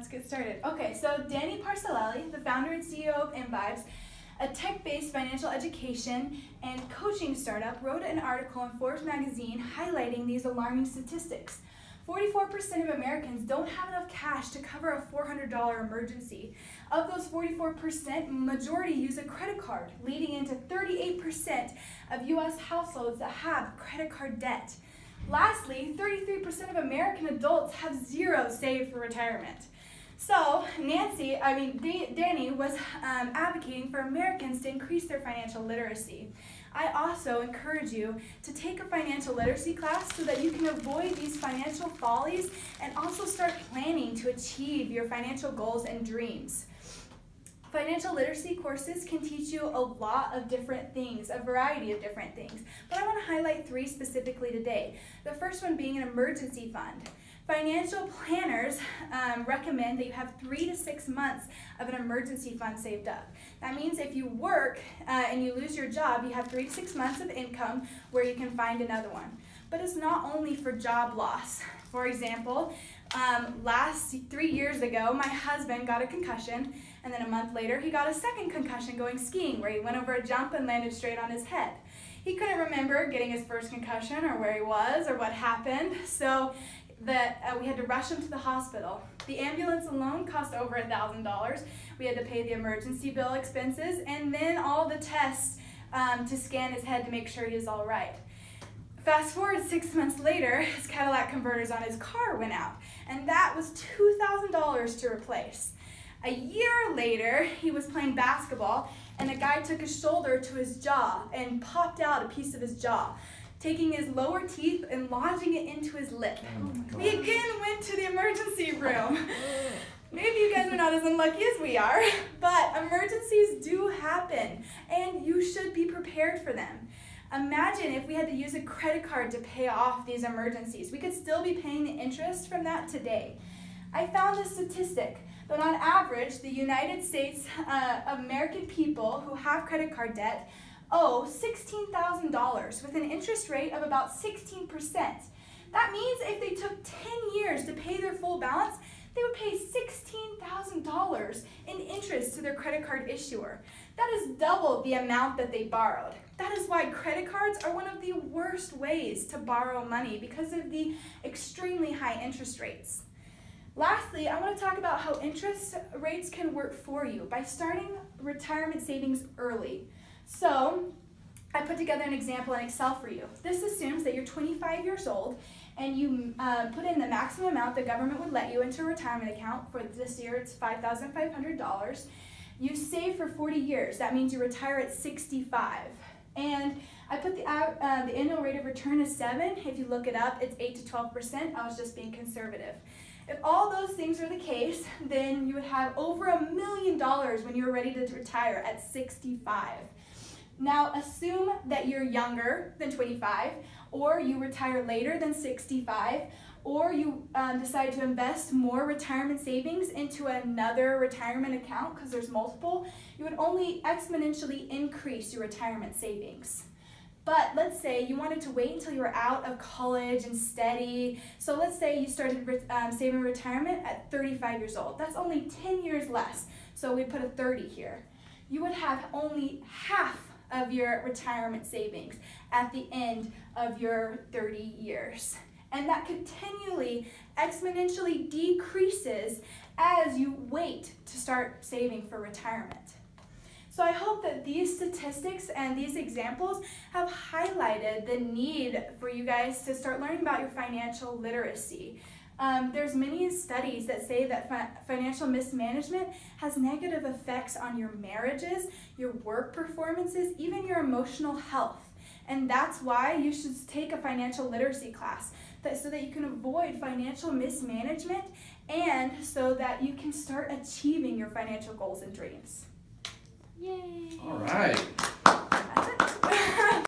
let's get started. Okay, so Danny Parcellelli, the founder and CEO of Imbibes, a tech-based financial education and coaching startup, wrote an article in Forbes magazine highlighting these alarming statistics. 44% of Americans don't have enough cash to cover a $400 emergency. Of those 44%, majority use a credit card, leading into 38% of U.S. households that have credit card debt. Lastly, 33% of American adults have zero saved for retirement. So, Danny was advocating for Americans to increase their financial literacy. I also encourage you to take a financial literacy class so that you can avoid these financial follies and also start planning to achieve your financial goals and dreams. Financial literacy courses can teach you a lot of different things, a variety of different things, but I want to highlight 3 specifically today. The first one being an emergency fund. Financial planners recommend that you have 3 to 6 months of an emergency fund saved up. That means if you work and you lose your job, you have 3 to 6 months of income where you can find another one. But it's not only for job loss. For example, 3 years ago, my husband got a concussion, and then a month later, he got a second concussion going skiing, where he went over a jump and landed straight on his head. He couldn't remember getting his first concussion or where he was or what happened, so we had to rush him to the hospital. The ambulance alone cost over $1,000. We had to pay the emergency bill expenses and then all the tests to scan his head to make sure he was all right. Fast forward 6 months later, his Cadillac converters on his car went out, and that was $2,000 to replace. A year later, he was playing basketball, and a guy took his shoulder to his jaw and popped out a piece of his jaw, taking his lower teeth and lodging it into his lip. He again went to the emergency room. Maybe you guys are not as unlucky as we are, but emergencies do happen, and you should be prepared for them. Imagine if we had to use a credit card to pay off these emergencies. We could still be paying the interest from that today. I found this statistic that on average, the United States American people who have credit card debt owe $16,000 with an interest rate of about 16%. That means if they took 10 years to pay their full balance, they would pay $16,000 in interest to their credit card issuer. That is double the amount that they borrowed. That is why credit cards are one of the worst ways to borrow money because of the extremely high interest rates. Lastly, I want to talk about how interest rates can work for you by starting retirement savings early. So, I put together an example in Excel for you. This assumes that you're 25 years old and you put in the maximum amount the government would let you into a retirement account. For this year, it's $5,500. You save for 40 years. That means you retire at 65. And I put the annual rate of return as 7. If you look it up, it's 8 to 12%. I was just being conservative. If all those things are the case, then you would have over $1 million when you're ready to retire at 65. Now, assume that you're younger than 25, or you retire later than 65, or you decide to invest more retirement savings into another retirement account, because there's multiple, you would only exponentially increase your retirement savings. But let's say you wanted to wait until you were out of college and steady. So let's say you started saving retirement at 35 years old. That's only 10 years less. So we put a 30 here. You would have only half of your retirement savings at the end of your 30 years. And that continually, exponentially decreases as you wait to start saving for retirement. So I hope that these statistics and these examples have highlighted the need for you guys to start learning about your financial literacy. There's many studies that say that financial mismanagement has negative effects on your marriages, your work performances, even your emotional health. And that's why you should take a financial literacy class, so that you can avoid financial mismanagement and so that you can start achieving your financial goals and dreams. Yay! All right.